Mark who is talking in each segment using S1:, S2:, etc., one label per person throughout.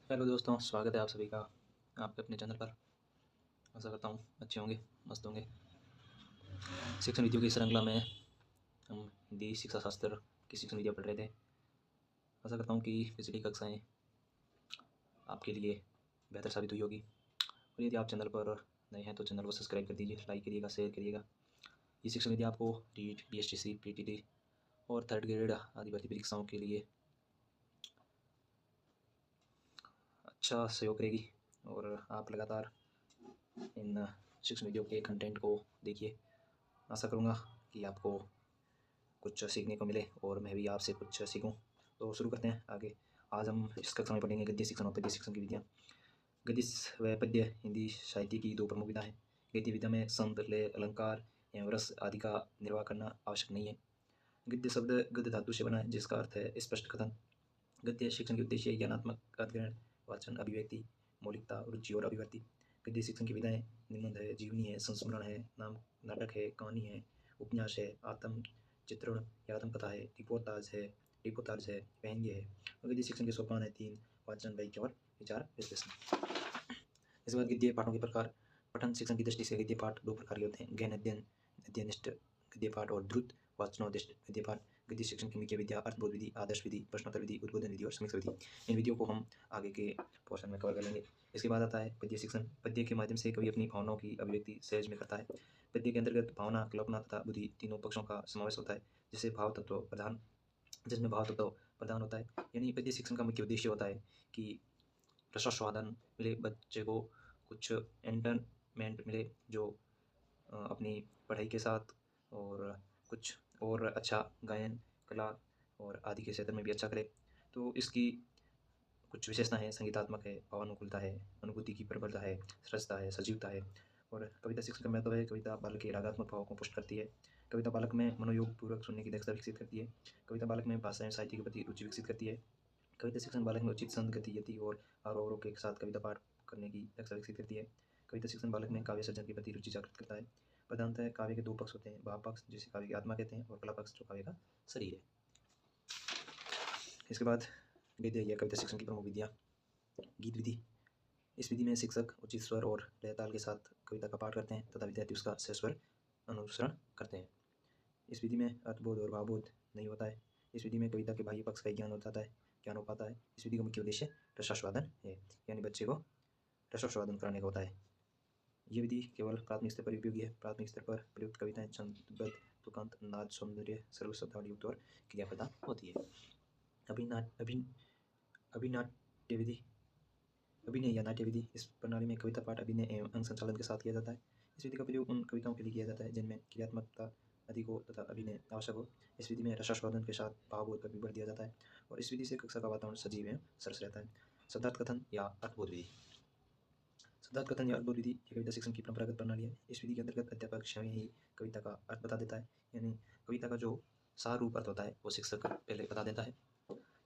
S1: Hello दोस्तों, स्वागत है आप सभी का आपके अपने चैनल पर। आशा करता हूँ अच्छे होंगे, मस्त होंगे। शिक्षण विधियों की श्रृंखला में हम हिंदी शिक्षा शास्त्र की शिक्षण विधियाँ पढ़ रहे थे। आशा करता हूँ कि पिछली कक्षाएँ आपके लिए बेहतर साबित हुई होगी। और यदि आप चैनल पर नए हैं तो चैनल को सब्सक्राइब कर दीजिए, लाइक करिएगा, शेयर करिएगा। ये शिक्षण विधि आपको रीट, BSTC, PTT और थर्ड ग्रेड आदि भर्ती परीक्षाओं के लिए अच्छा सहयोग करेगी। और आप लगातार इन शिक्षण विधियों के कंटेंट को देखिए। आशा करूँगा कि आपको कुछ सीखने को मिले और मैं भी आपसे कुछ सीखूं। तो शुरू करते हैं आगे। आज हम इस कक्षा में पढ़ेंगे गद्य शिक्षण और पद्य शिक्षण की विधियाँ। गद्य व पद्य हिंदी साहित्य की दो प्रमुख विधा हैं। गद्य विधा में संद, लय, अलंकार एवं रस आदि का निर्वाह करना आवश्यक नहीं है। गद्य शब्द गद्य धातु से बना है, जिसका अर्थ है स्पष्ट कथन। गद्य शिक्षण के उद्देश्य ज्ञानात्मक अधिग्रहण, वाचन, अभिव्यक्ति, मौलिकता, रुचि और अभिव्यक्ति। गद्य शिक्षण की विधाएं निबंध है, जीवनी है, संस्मरण है, नाटक है, कहानी है, उपन्यास है, आत्म चित्रण या आत्मकथा है, रिपोर्टाज है, व्यंग्य है। गद्य शिक्षण के सोपान है 3: वाचन, वाक्य और विचार विश्लेषण। इसके बाद गद्य पाठों के प्रकार। पठन शिक्षण की दृष्टि से गद्य पाठ दो प्रकार के होते हैं: गहन अध्ययन अध्ययनिष्ठ गद्य पाठ और द्रुत वाचनोद्दिष्ट गद्य पाठ। गद्य शिक्षण की मुख्य विधियाँ अर्थबोध विधि, आदर्श विधि, प्रश्नोत्तर विधि, उद्बोधन विधि और समीक्षा विधि। इन विधियों को हम आगे के पोर्शन में कवर कर लेंगे। इसके बाद आता है पद्य शिक्षण। पद्य के माध्यम से कवि अपनी भावनाओं की अभिव्यक्ति सहज में करता है। पद्य के अंतर्गत भावना, कल्पना तथा बुद्धि तीनों पक्षों का समावेश होता है, जिसमें भाव तत्व प्रधान होता है। यानी पद्य शिक्षण का मुख्य उद्देश्य होता है कि रसास्वादन मिले, बच्चे को कुछ एंटरटेनमेंट मिले, जो अपनी पढ़ाई के साथ और कुछ और अच्छा गायन, कला और आदि के क्षेत्र में भी अच्छा करे। तो इसकी कुछ विशेषता है: संगीतात्मक है, भावानुकूलता है, अनुभूति की प्रबलता है, सहजता है, सजीवता है। और कविता शिक्षण का महत्व है: कविता बालक के रागात्मक भावों को पुष्ट करती है। कविता बालक में मनोयोग पूर्वक सुनने की दक्षता विकसित करती है। कविता बालक में भाषा एवं साहित्य के प्रति रुचि विकसित करती है। कविता शिक्षण बालक में उचित संध, गति, यति और आरोह के साथ कविता पाठ करने की दक्षता विकसित करती है। कविता शिक्षण बालक में काव्य सर्जन के प्रति रुचि जागृत करता है। प्रधानतः काव्य के दो पक्ष होते हैं: भाव पक्ष, जिसे काव्य की आत्मा कहते हैं, और कला पक्ष, जो काव्य का शरीर है। इसके बाद गद्य या कविता शिक्षण की प्रमुख विधियाँ। गीत विधि। इस विधि में शिक्षक उचित स्वर और लय ताल के साथ कविता का पाठ करते हैं तथा विद्यार्थी उसका सस्वर अनुसरण करते हैं। इस विधि में अर्थबोध और भावबोध नहीं होता है। इस विधि में कविता के बाह्य पक्ष का ज्ञान हो पाता है। इस विधि का मुख्य उद्देश्य रसास्वादन है, यानी बच्चे को रसास्वादन कराने का होता है। ये विधि केवल प्राथमिक स्तर पर उपयोगी है। प्राथमिक स्तर पर प्रयुक्त कविताएं छंदबद्ध, तुकांत, नाद, सौंदर्य, सर्व शब्दावली युक्त और क्रियाप्रधान होती है। अभिनाट्य विधि। अभिनय या नाट्य विधि। इस प्रणाली में कविता पाठ अभिनय एवं अंग संचालन के साथ किया जाता है। इस विधि का प्रयोग उन कविताओं के लिए किया जाता है जिनमें क्रियात्मकता अधिक हो तथा अभिनय आवश्यक हो। इस विधि में रसास्वादन के साथ भावबोध पर भी बल दिया जाता है और इस विधि से कक्षा का वातावरण सजीव एवं सरस रहता है। शब्दार्थ कथन या अर्थबोध विधि। शब्दार्थ कथन या अर्थबोध विधि ये कविता शिक्षण की परंपरागत प्रणाली है। इस विधि के अंतर्गत अध्यापक स्वयं ही कविता का अर्थ बता देता है, यानी कविता का जो सार रूप अर्थ होता है वो शिक्षक पहले बता देता है।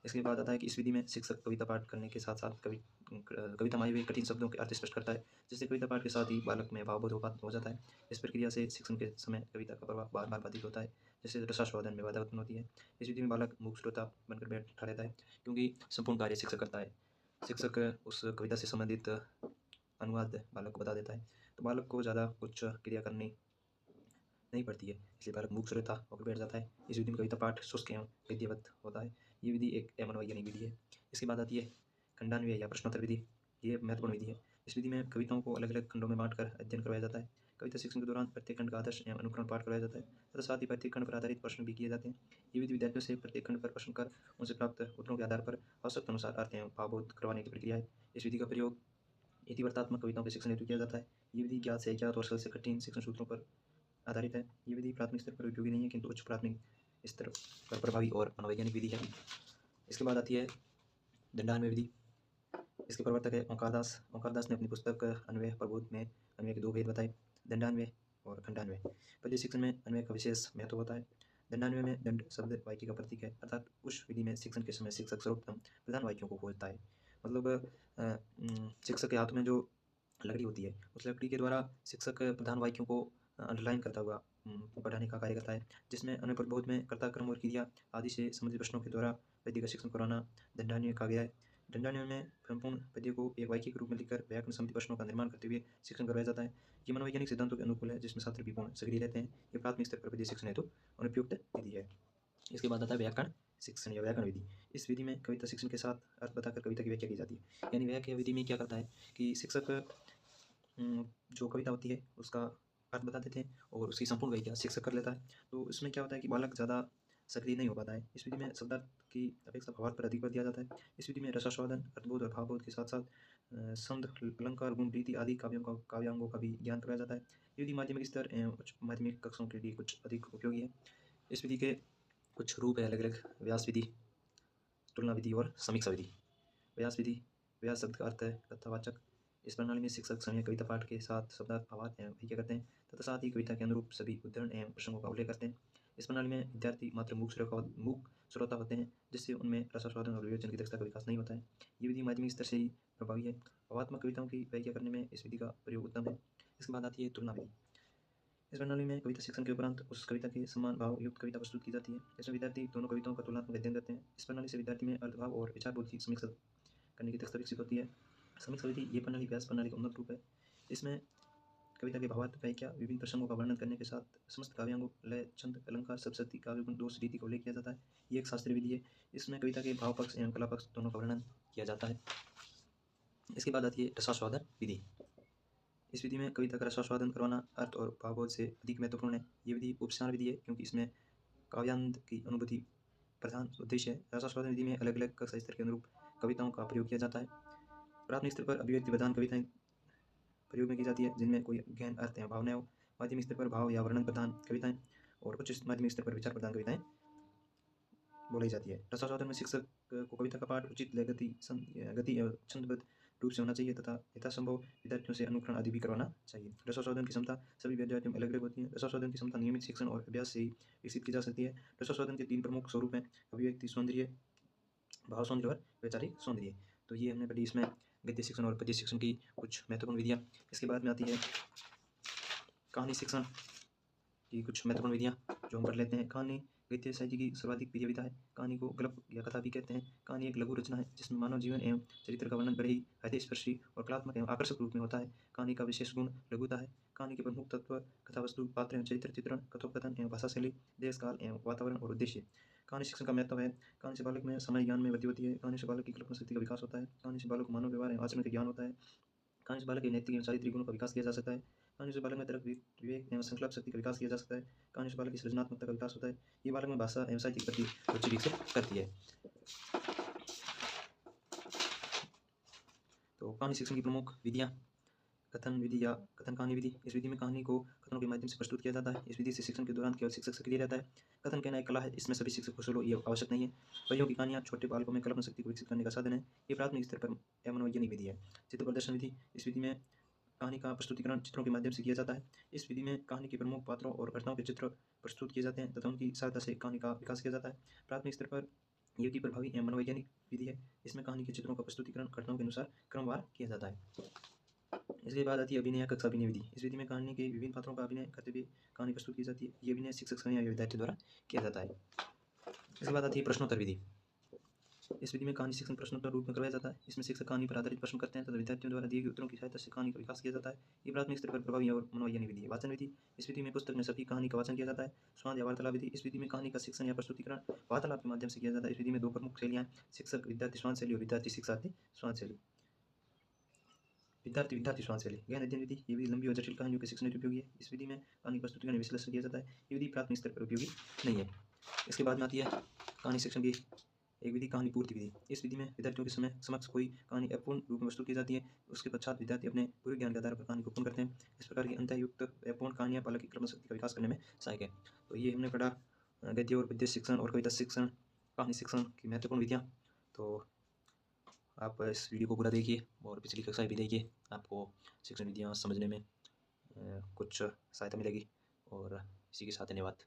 S1: इसके बाद आता है कि इस विधि में शिक्षक कविता पाठ करने के साथ साथ कविता में आए हुए कठिन शब्दों के अर्थ स्पष्ट करता है, जिससे कविता पाठ के साथ ही बालक में भावबोध हो जाता है। इस प्रक्रिया से शिक्षण के समय कविता का प्रभाव बार बार बाधित होता है, जिससे रसास्वादन में बाधा उत्पन्न होती है। इस विधि में बालक मूक श्रोता बनकर बैठा रहता है, क्योंकि संपूर्ण कार्य शिक्षक करता है। शिक्षक उस कविता से संबंधित अनुवाद बालक को बता देता है, तो बालक को ज़्यादा कुछ क्रिया करनी नहीं पड़ती है, इसलिए बालक मूक श्रोता होकर बैठ जाता है। इस विधि में कविता पाठ शुष्क एवं गद्यवत होता है। ये विधि एक अमनवैज्ञानिक विधि है। इसके बाद आती है खंडान्वय या प्रश्नोत्तर विधि। ये महत्वपूर्ण विधि है। इस विधि में कविताओं को अलग अलग खंडों में बांटकर अध्ययन करवाया जाता है। कविता शिक्षण के दौरान प्रत्येक खंड का आदर्श एवं अनुक्रम पाठ करवाया जाता है तथा साथ ही प्रत्येक खंड पर आधारित प्रश्न भी किए जाते हैं। ये विधि विद्यार्थियों से प्रत्येक खंड पर प्रश्न कर उनसे प्राप्त उत्तरों के आधार पर आवश्यकता अनुसार अर्थ एवं भावबोध करवाने की प्रक्रिया है। इस विधि का प्रयोग इतिवर्तात्मक कविताओं के शिक्षण हेतु किया जाता है। ये विधि ज्ञात से अज्ञात और सरल से कठिन शिक्षण सूत्रों पर आधारित है। ये विधि प्राथमिक स्तर पर उपयोगी नहीं है, किंतु उच्च प्राथमिक स्तर पर प्रभावी और मनोवैज्ञानिक विधि है। इसके बाद आती है दंडान्वय विधि। इसके प्रवर्तक है ओंकारदास। ओंकारदास ने अपनी पुस्तक अन्वय प्रबोध में अन्वय के दो भेद बताए: दंडान्वय और खंडान्वय। पद्य शिक्षण में अन्वय का विशेष महत्व होता है। दंडान्वय में दंड शब्द वाक्य का प्रतीक है, अर्थात उस विधि में शिक्षण के समय शिक्षक सर्वोत्तम प्रधान वाक्यों को खोजता है। मतलब शिक्षक के हाथ में जो लकड़ी होती है, उस लकड़ी के द्वारा शिक्षक प्रधान वाक्यों को अंडरलाइन करता हुआ पढ़ाने का कार्य करता है, जिसमें अन्वय प्रबोध में कर्ता, क्रम और क्रिया आदि से संबंधित प्रश्नों के द्वारा पद्य का शिक्षण कराना दंडान्वय कहा गया है। झंझारण्य में संपूर्ण पद्य को एक वाक्य के रूप में लिखकर व्याकरण संबंधी प्रश्नों का निर्माण करते हुए शिक्षण करवाया जाता है। ये मनोवैज्ञानिक सिद्धांतों के अनुकूल है, जिसमें छात्र भी पूर्ण सक्रिय रहते हैं। ये प्राथमिक स्तर पर पद्य शिक्षण हेतु अनुपयुक्त विधि है। इसके बाद आता है व्याकरण शिक्षण या व्याकरण विधि। इस विधि में कविता शिक्षण के साथ अर्थ बताकर कविता की व्याख्या की जाती है। यानी व्याख्या विधि में क्या करता है कि शिक्षक जो कविता होती है उसका अर्थ बता देते हैं और उसकी संपूर्ण व्याख्या शिक्षक कर लेता है। तो इसमें क्या होता है कि बालक ज़्यादा सक्रिय नहीं हो पाता है। इस विधि में शब्दार्थ की अपेक्षा भावार्थ पर अधिक बल दिया जाता है। इस विधि में रसास्वादन, अर्थबोध और भावबोध के साथ साथ छंद, अलंकार, गुण, रीति आदि काव्यांगों का भी ज्ञान कराया जाता है। ये विधि माध्यमिक स्तर एवं उच्च माध्यमिक कक्षाओं के लिए कुछ अधिक उपयोगी है। इस विधि के कुछ रूप है अलग अलग: व्यास विधि, तुलना विधि और समीक्षा विधि। व्यास विधि: व्यास शब्द का अर्थ है कथावाचक। इस प्रणाली में शिक्षक समय कविता पाठ के साथ शब्दार्थ, भावार्थ एवं व्याख्या करते हैं तथा साथ ही कविता के अनुरूप सभी उदाहरण एवं प्रसंगों का उल्लेख करते हैं। इस प्रणाली में विद्यार्थी मात्र मूक श्रोता होते हैं, जिससे उनमें रसास्वादन और विवेचन की दक्षता का विकास नहीं होता है। ये विधि माध्यमिक स्तर से ही प्रभावी है। भावात्मक कविताओं की व्याख्या करने में इस विधि का प्रयोग उत्तम है। इसके बाद आती है तुलना विधि। इस प्रणाली में कविता शिक्षण के उपरांत उस कविता के समान भाव युक्त कविता प्रस्तुत की जाती है। इसमें विद्यार्थी दोनों कविताओं का तुलनात्मक अध्ययन करते हैं। इस प्रणाली से विद्यार्थी में अर्थ, भाव और विचार बोध की समीक्षा करने की दक्षता विकसित होती है। समीक्षा विधि: ये प्रणाली व्यास प्रणाली का उन्नत रूप है। इसमें कविता के भावार्थ, व्याख्या, विभिन्न प्रसंगों का वर्णन करने के साथ समस्त काव्यांगों, लय, छंद, अलंकार, सप्तशती, काव्य गुण, दोष, रीति का उल्लेख किया जाता है। ये एक शास्त्रीय विधि है। इसमें कविता के भाव पक्ष एवं कला पक्ष दोनों का वर्णन किया जाता है। इसके बाद आती है रसास्वादन विधि। इस विधि में कविता का रसास्वादन करवाना अर्थ और भावबोध से अधिक महत्वपूर्ण है। ये विधि उपचार विधि है, क्योंकि इसमें काव्यानंद की अनुभूति प्रधान उद्देश्य है। रसास्वादन विधि में अलग अलग कक्षा स्तर के अनुरूप कविताओं का प्रयोग किया जाता है। प्राथमिक स्तर पर अभिव्यक्ति प्रधान कविताएं प्रयोग में की जाती है, जिनमें कोई गहन अर्थ या भावनाएं हो। माध्यमिक स्तर पर भाव या वर्णन प्रधान कविताएं और उच्च माध्यमिक स्तर पर विचार प्रधान कविताएं बोली जाती है। रसास्वादन में शिक्षक को कविता का पाठ उचित लय, गति और छंदबद्ध रूप से होना चाहिए तथा यथासंभव विद्यार्थियों से अनुकरण आदि भी करवाना चाहिए। रसास्वादन की क्षमता सभी विद्यार्थियों में अलग अलग होती है। रसास्वादन की क्षमता नियमित शिक्षण और अभ्यास से ही विकसित की जा सकती है। रसास्वादन के 3 प्रमुख स्वरूप हैं: अभिव्यक्ति सौंदर्य, भाव सौंदर्य और वैचारिक सौंदर्य। तो ये हमने पढ़ी इसमें गद्य शिक्षण और पद्य शिक्षण की कुछ महत्वपूर्ण विधियाँ। इसके बाद में आती है कहानी शिक्षण की कुछ महत्वपूर्ण विधियाँ, जो हम पढ़ लेते हैं। कहानी गद्य साहित्य की सर्वाधिक प्रिय विधा है। कहानी को गल्प या कथा भी कहते हैं। कहानी एक लघु रचना है, जिसमें मानव जीवन एवं चरित्र का वर्णन बड़े ही हृदयस्पर्शी और कलात्मक एवं आकर्षक रूप में होता है। कहानी का विशेष गुण लघुता है। कहानी के प्रमुख तत्व कथा वस्तु, पात्र एवं चरित्र चित्रण, कथोपकथन एवं भाषा शैली, देश काल एवं वातावरण और उद्देश्य। कहानी शिक्षण का महत्व है: कहानी से बालक में सामान्य ज्ञान में वृद्धि होती है। कहानी से बालक की कल्पना शक्ति का विकास होता है। कहानी से बालक को मानव व्यवहार एवं आचरण का ज्ञान होता है। कहानी से बालक के नैतिक एवं चारित्रिक गुणों का विकास किया जा सकता है। कहानी से बालक में तर्क, विवेक एवं संकल्प शक्ति का विकास किया जा सकता है। कहानी से बालक की सृजनात्मकता का विकास होता है। ये बालक में भाषा एवं साहित्य के प्रति रुचि विकसित करती है। तो कहानी शिक्षण की प्रमुख विधियाँ: कथन विधि या कथन कहानी विधि। इस विधि में कहानी को कथनों के माध्यम से प्रस्तुत किया जाता है। इस विधि से शिक्षण के दौरान केवल शिक्षक सक्रिय रहता है। कथन कहना एक कला है, इसमें सभी शिक्षक कुशल हो ये आवश्यक नहीं है। परियों की कहानियाँ छोटे बालकों में कल्पना शक्ति को विकसित करने का साधन है। ये प्राथमिक स्तर पर मनोवैज्ञानिक विधि है। चित्र प्रदर्शन विधि। इस विधि में कहानी का प्रस्तुतिकरण चित्रों के माध्यम से किया जाता है। इस विधि में कहानी के प्रमुख पात्रों और घटनाओं के चित्र प्रस्तुत किए जाते हैं तथा उनकी सहायता से कहानी का विकास किया जाता है। प्राथमिक स्तर पर ये विधि प्रभावी एवं मनोवैज्ञानिक विधि है। इसमें कहानी के चित्रों का प्रस्तुतिकरण घटनाओं के अनुसार क्रमवार किया जाता है। इसके बाद आती है अभिनय कक्षा अभिनय विधि। इस विधि में कहानी के विभिन्न पात्रों का अभिनय करते हुए कहानी प्रस्तुत की जाती है। ये अभिनय शिक्षक स्वयं या विद्यार्थी द्वारा किया जाता है। इसके बाद आती है प्रश्नोत्तर विधि। इस विधि में कहानी शिक्षण प्रश्नोत्तर रूप में करवाया जाता है। इसमें शिक्षक कहानी पर आधारित प्रश्न करते हैं तथा विद्यार्थियों द्वारा दिए गए उत्तरों की सहायता से कहानी का विकास किया जाता है। ये प्राथमिक स्तर पर प्रभावी और मनोवैज्ञानिक विधि है। वाचन विधि। इस विधि में पुस्तक में सभी कहानी का वाचन किया जाता है। संवाद या वार्तालाप विधि। इस विधि में कहानी का शिक्षण या प्रस्तुतिकरण वार्तालाप के माध्यम से किया जाता है। इस विधि में 2 प्रमुख शैलियाँ: शिक्षक विद्यार्थी संवाद शैली और विद्यार्थी शिक्षार्थी संवाद शैली। विद्यार्थी विद्यार्थी संवाद शैली। गहन अध्ययन विधि। ये विधि लंबी और जटिल कहानियों के शिक्षण हेतु उपयोगी है। इस विधि में कहानी प्रस्तुतिकरण विश्लेषण किया जाता है। ये विधि प्राथमिक स्तर पर उपयोगी नहीं है। इसके बाद में आती है कहानी शिक्षण की एक विधि, कहानी पूर्ति विधि। इस विधि में विद्यार्थियों के समक्ष कोई कहानी अपूर्ण रूप में प्रस्तुत की जाती है। उसके पश्चात विद्यार्थी अपने पूरे ज्ञान के आधार पर कहानी को पूर्ण करते हैं। इस प्रकार की अंतःयुक्त अपूर्ण कहानियाँ बालक की कल्पना शक्ति का विकास करने में सहायक है। तो ये हमने पढ़ा गद्य और पद्य शिक्षण और कविता शिक्षण, कहानी शिक्षण की महत्वपूर्ण विधियाँ। तो आप इस वीडियो को पूरा देखिए और पिछली कक्षाएँ भी देखिए। आपको शिक्षण विधियाँ समझने में कुछ सहायता मिलेगी। और इसी के साथ धन्यवाद।